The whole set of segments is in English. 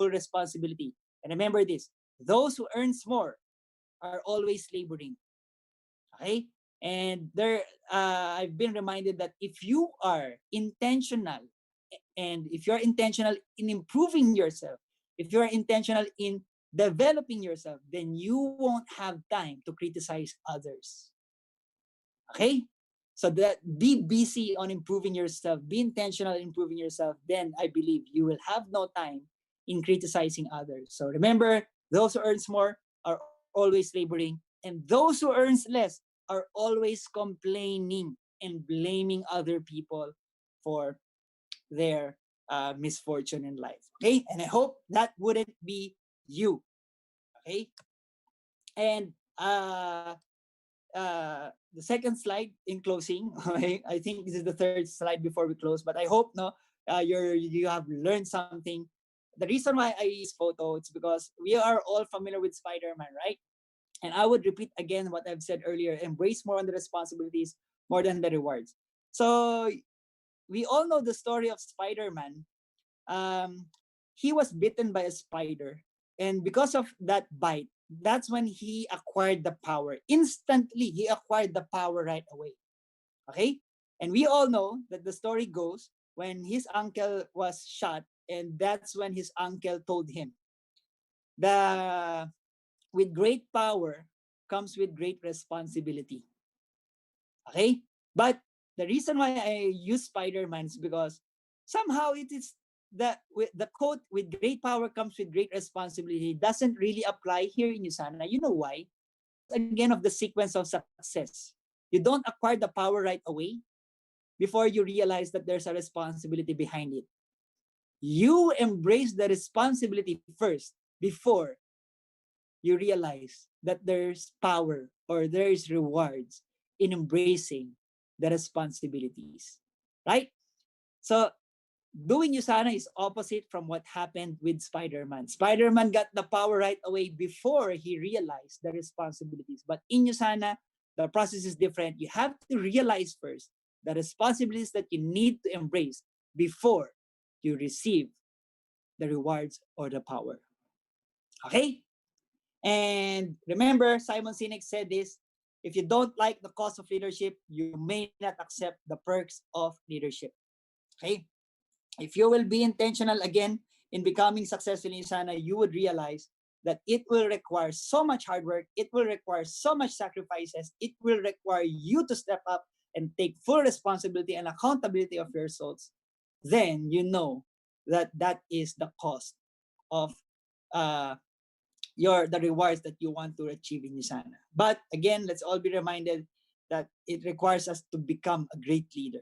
full responsibility. And remember this, those who earns more are always laboring. Okay? And there, I've been reminded that if you are intentional, and if you're intentional in improving yourself, if you're intentional in developing yourself, then you won't have time to criticize others. Okay? So that be busy on improving yourself, be intentional in improving yourself, then I believe you will have no time in criticizing others. So remember, those who earns more are always laboring, and those who earns less are always complaining and blaming other people for their misfortune in life. Okay? And I hope that wouldn't be you. Okay? And the second slide in closing. Okay? I think this is the third slide before we close, but I hope no, you have learned something. The reason why I use photo, it's because we are all familiar with Spider-Man, right? And I would repeat again what I've said earlier: embrace more on the responsibilities more than the rewards. So we all know the story of Spider-Man. Um, he was bitten by a spider, and because of that bite, that's when he acquired the power. Instantly, he acquired the power right away. Okay, and we all know that the story goes when his uncle was shot, and that's when his uncle told him, "The with great power comes with great responsibility." Okay, but the reason why I use Spider-Man is because somehow it is that with the quote "with great power comes with great responsibility" doesn't really apply here in Usana. You know why? Because again of the sequence of success. You don't acquire the power right away before you realize that there's a responsibility behind it. You embrace the responsibility first before you realize that there's power or there's rewards in embracing the responsibilities. Right? So doing Usana is opposite from what happened with Spider-Man. Spider-Man got the power right away before he realized the responsibilities. But in Usana, the process is different. You have to realize first the responsibilities that you need to embrace before you receive the rewards or the power. Okay? And remember, Simon Sinek said this: if you don't like the cost of leadership, you may not accept the perks of leadership. Okay? If you will be intentional again in becoming successful in Sana, you would realize that it will require so much hard work, it will require so much sacrifices, it will require you to step up and take full responsibility and accountability of your results. Then you know that that is the cost of uh, the rewards that you want to achieve in Usana. But again, let's all be reminded that it requires us to become a great leader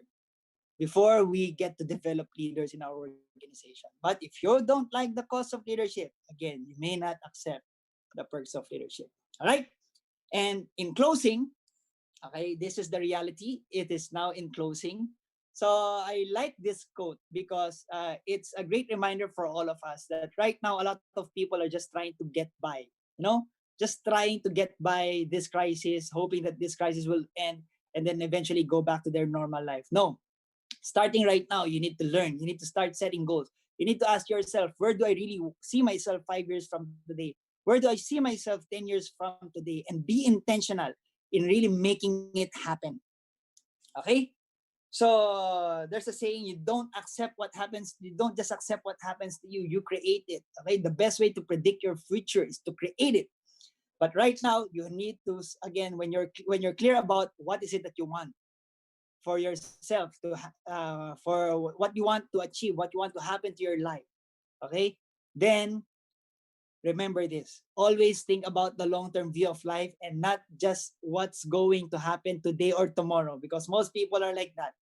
before we get to develop leaders in our organization. But if you don't like the cost of leadership, again, you may not accept the perks of leadership. All right. And in closing, okay, this is the reality. It is now in closing. So I like this quote because it's a great reminder for all of us that right now a lot of people are just trying to get by, you know, just trying to get by this crisis, hoping that this crisis will end and then eventually go back to their normal life. No, starting right now, you need to learn. You need to start setting goals. You need to ask yourself, where do I really see myself 5 years from today? Where do I see myself 10 years from today? And be intentional in really making it happen. Okay? So there's a saying, you don't accept what happens. You don't just accept what happens to you. You create it. Okay? The best way to predict your future is to create it. But right now, you need to, again, when you're clear about what is it that you want for yourself for what you want to achieve, what you want to happen to your life, okay, then remember this: always think about the long-term view of life and not just what's going to happen today or tomorrow, because most people are like that.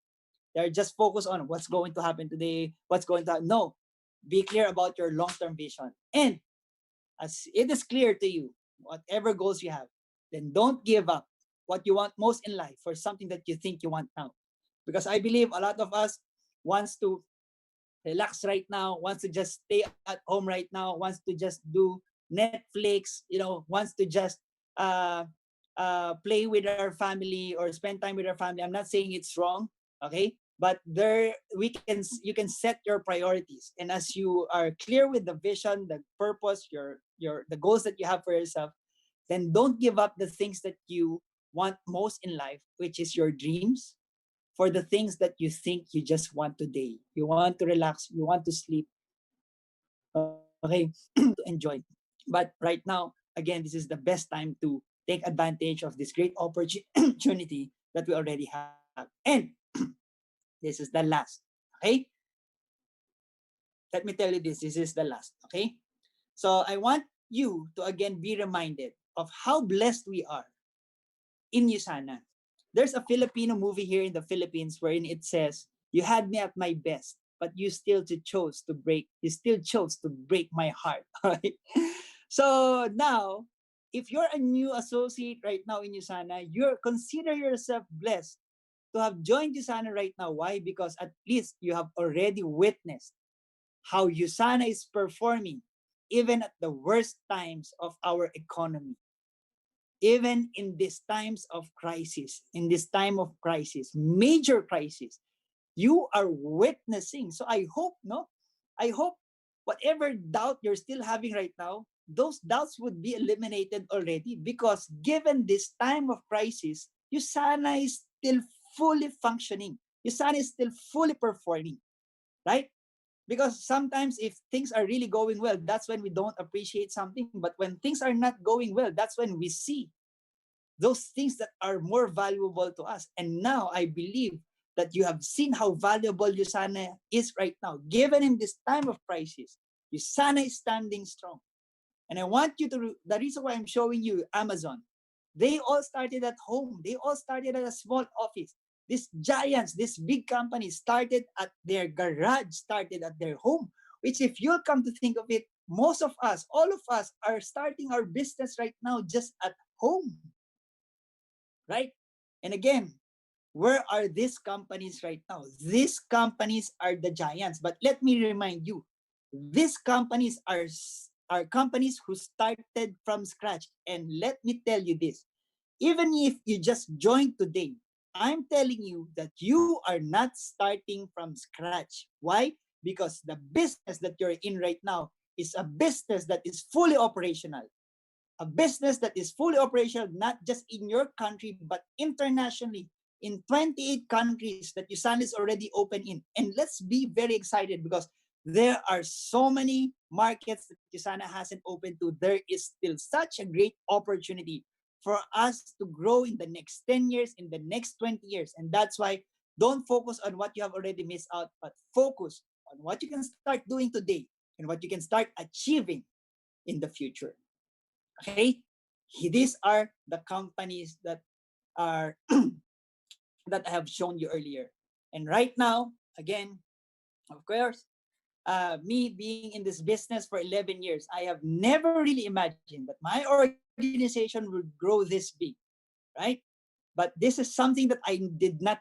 They're just focused on what's going to happen today, what's going to happen. No, be clear about your long-term vision, and as it is clear to you whatever goals you have, then don't give up what you want most in life for something that you think you want now. Because I believe a lot of us wants to relax right now, wants to just stay at home right now, wants to just do Netflix, wants to just uh, play with our family or spend time with our family. I'm not saying it's wrong, okay? but there you can set your priorities, and as you are clear with the vision, the purpose, your the goals that you have for yourself, then don't give up the things that you want most in life, which is your dreams, for the things that you think you just want today. You want to relax, you want to sleep, okay, to enjoy. But right now, again, this is the best time to take advantage of this great opportunity that we already have. And this is the last, okay? Let me tell you this is the last, okay? So I want you to again be reminded of how blessed we are in Yusana. There's a Filipino movie here in the Philippines wherein it says, "You had me at my best, but you still chose to break my heart." Right? So now, if you're a new associate right now in Yusana, you consider yourself blessed to have joined Yusana right now. Why? Because at least you have already witnessed how Yusana is performing even at the worst times of our economy, even in these times of crisis, in this time of crisis, major crisis, you are witnessing. So I hope, no, I hope whatever doubt you're still having right now, those doubts would be eliminated already, because given this time of crisis, Yusana is still fully functioning. Yusana is still fully performing, right? Because sometimes if things are really going well, that's when we don't appreciate something. But when things are not going well, that's when we see those things that are more valuable to us. And now I believe that you have seen how valuable Yusana is right now. Given in this time of crisis, Yusana is standing strong. And I want you to, the reason why I'm showing you Amazon, they all started at home. They all started at a small office. These giants, these big companies started at their garage, started at their home, which if you'll come to think of it, most of us, all of us are starting our business right now just at home, right? And again, where are these companies right now? These companies are the giants. But let me remind you, these companies are companies who started from scratch. And let me tell you this, even if you just joined today, I'm telling you that you are not starting from scratch. Why? Because the business that you're in right now is a business that is fully operational, a business that is fully operational, not just in your country, but internationally in 28 countries that Yusan is already open in. And let's be very excited because there are so many markets that Yusana hasn't opened to. There is still such a great opportunity for us to grow in the next 10 years, in the next 20 years. And that's why don't focus on what you have already missed out, but focus on what you can start doing today and what you can start achieving in the future. Okay, these are the companies that are that I have shown you earlier. And right now, again, of course, me being in this business for 11 years, I have never really imagined that my organization would grow this big, right? But this is something that I did not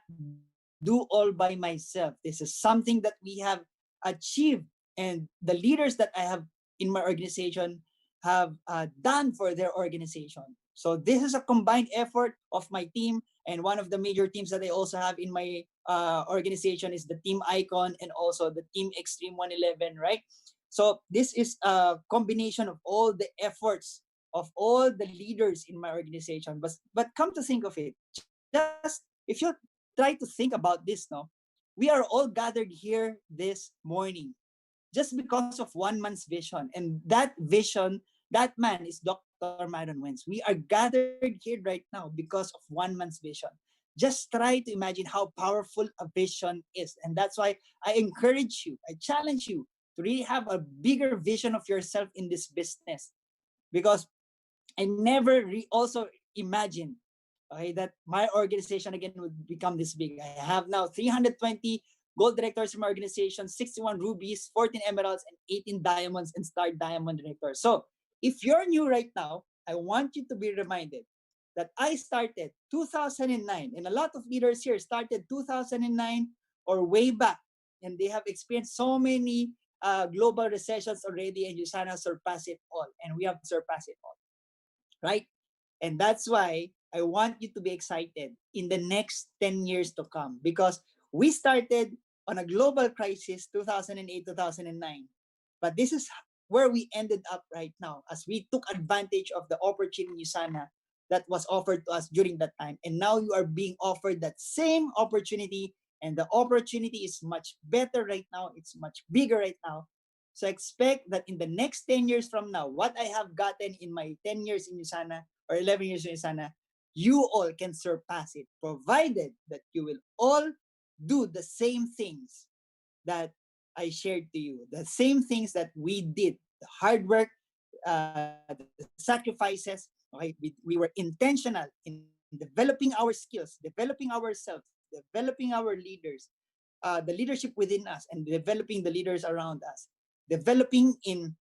do all by myself. This is something that we have achieved, and the leaders that I have in my organization have done for their organization. So this is a combined effort of my team, and one of the major teams that I also have in my organization is the Team Icon and also the Team Extreme 111, right? So this is a combination of all the efforts of all the leaders in my organization. But come to think of it, just if you try to think about this, no, we are all gathered here this morning just because of one man's vision. And that vision, that man is Dr. Myron Wentz. We are gathered here right now because of one man's vision. Just try to imagine how powerful a vision is. And that's why I encourage you, I challenge you to really have a bigger vision of yourself in this business. Because I never also imagined, okay, that my organization again would become this big. I have now 320 gold directors in my organization, 61 rubies, 14 emeralds, and 18 diamonds and star diamond directors. So if you're new right now, I want you to be reminded that I started 2009, and a lot of leaders here started 2009 or way back, and they have experienced so many global recessions already, and Usana surpassed it all, and we have surpassed it all, right? And that's why I want you to be excited in the next 10 years to come, because We started on a global crisis 2008, 2009. But this is where we ended up right now as we took advantage of the opportunity Sana that was offered to us during that time. And now you are being offered that same opportunity, and the opportunity is much better right now. It's much bigger right now. So expect that in the next 10 years from now, what I have gotten in my 10 years in USANA or 11 years in USANA, you all can surpass it, provided that you will all do the same things that I shared to you, the same things that we did, the hard work, the sacrifices. Okay, we were intentional in developing our skills, developing ourselves, developing our leaders, the leadership within us, and developing the leaders around us, developing in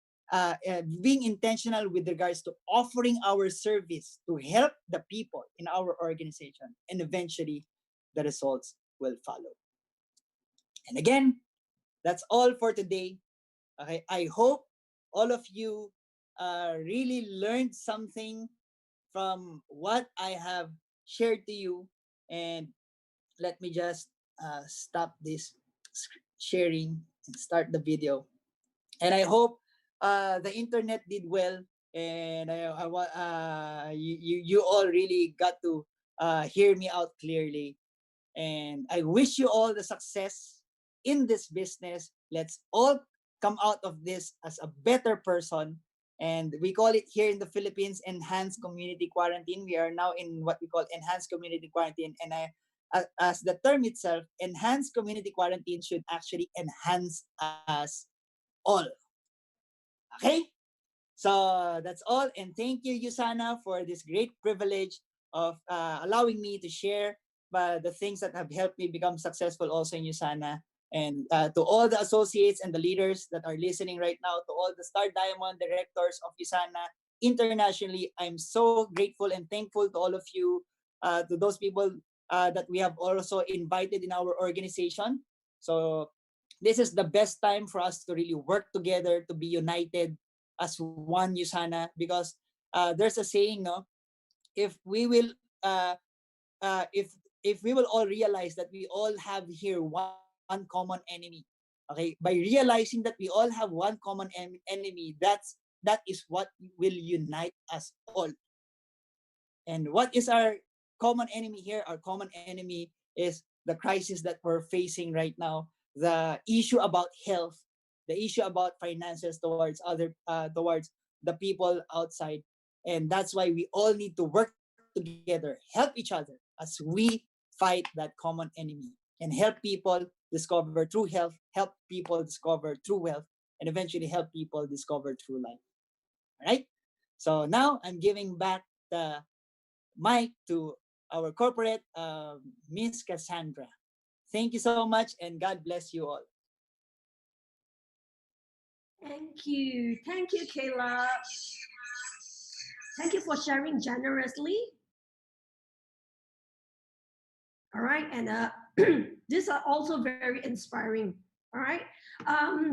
being intentional with regards to offering our service to help the people in our organization, and eventually the results will follow. And again, that's all for today. Okay, I hope all of you really learned something from what I have shared to you. And let me just stop this sharing and start the video. And I hope the internet did well, and you all really got to hear me out clearly. And I wish you all the success in this business. Let's all come out of this as a better person. And we call it here in the Philippines enhanced community quarantine. We are now in what we call enhanced community quarantine. And as the term itself, enhanced community quarantine should actually enhance us all. Okay? So that's all. And thank you, Yusana, for this great privilege of allowing me to share the things that have helped me become successful also in Yusana. And to all the associates and the leaders that are listening right now, to all the Star Diamond directors of Yusana internationally, I'm so grateful and thankful to all of you, to those people that we have also invited in our organization. So this is the best time for us to really work together, to be united as one Yusana, because there's a saying, no, if we will if we will all realize that we all have here one common enemy, okay, by realizing that we all have one common enemy, that is what will unite us all. And what is our common enemy here? Our common enemy is the crisis that we're facing right now, the issue about health, the issue about finances towards the people outside. And that's why we all need to work together, help each other as we fight that common enemy, and help people discover true health, help people discover true wealth, and eventually help people discover true life. All right? So now I'm giving back the mic to our corporate Miss Cassandra. Thank you so much, and God bless you all. Thank you. Thank you, Kayla. Thank you for sharing generously. All right. And these are also very inspiring. All right.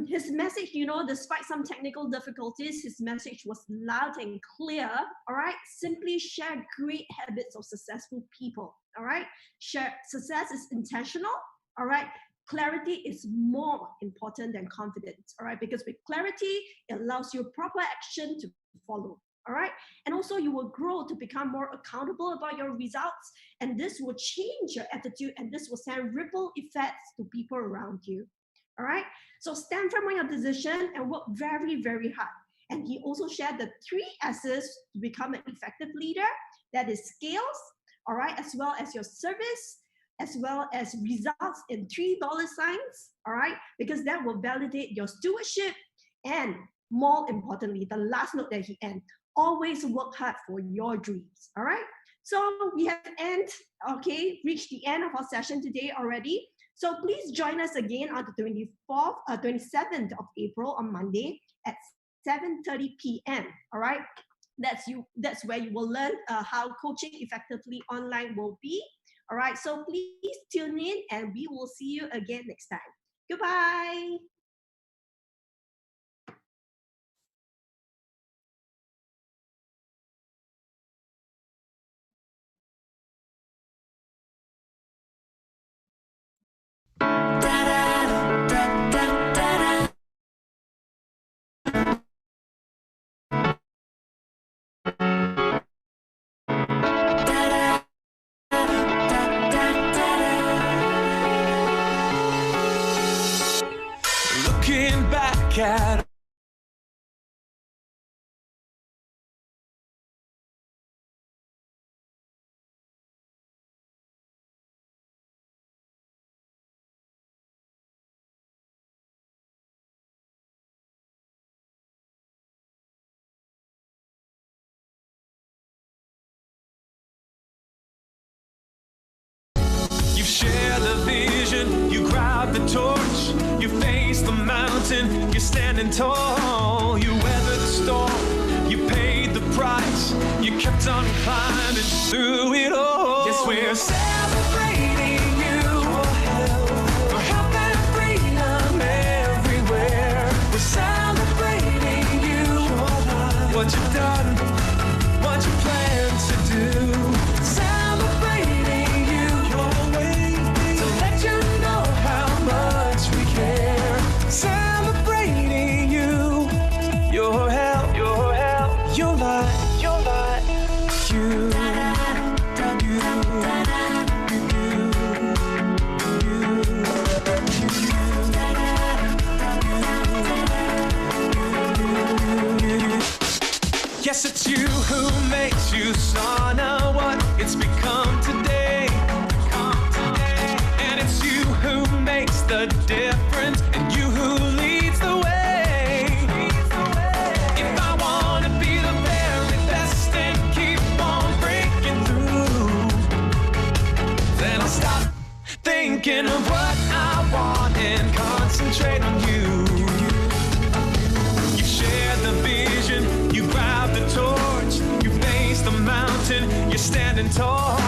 His message, despite some technical difficulties, his message was loud and clear. All right. Simply share great habits of successful people. All right. Share success is intentional. All right. Clarity is more important than confidence. All right. Because with clarity, it allows you proper action to follow. All right. And also, you will grow to become more accountable about your results. And this will change your attitude, and this will send ripple effects to people around you. All right. So stand firm on your decision and work very, very hard. And he also shared the 3 S's to become an effective leader. That is skills, all right, as well as your service, as well as results in $3 signs, all right, because that will validate your stewardship. And more importantly, the last note that he ends, always work hard for your dreams, all right? So we have reached the end of our session today already. So please join us again on the 27th of April on Monday at 7:30 p.m. All right, That's where you will learn how coaching effectively online will be. All right, so please tune in, and we will see you again next time. Goodbye. grabbed the torch, you faced the mountain, you're standing tall. You weathered the storm, you paid the price, you kept on climbing through it all. Yes, we're celebrating you for health and freedom everywhere. We're celebrating you, what you've done, what you plan to do. Celebrating you, to let you know how much we care. Celebrating you, your health, your light, you. Yes, it's you who makes you saw now what it's become today. And it's you who makes the difference, and you who leads the way. If I want to be the very best and keep on breaking through, then I'll stop thinking of what I want and concentrate on you. You shared the vision, you grabbed the torch, you faced the mountain, you're standing tall.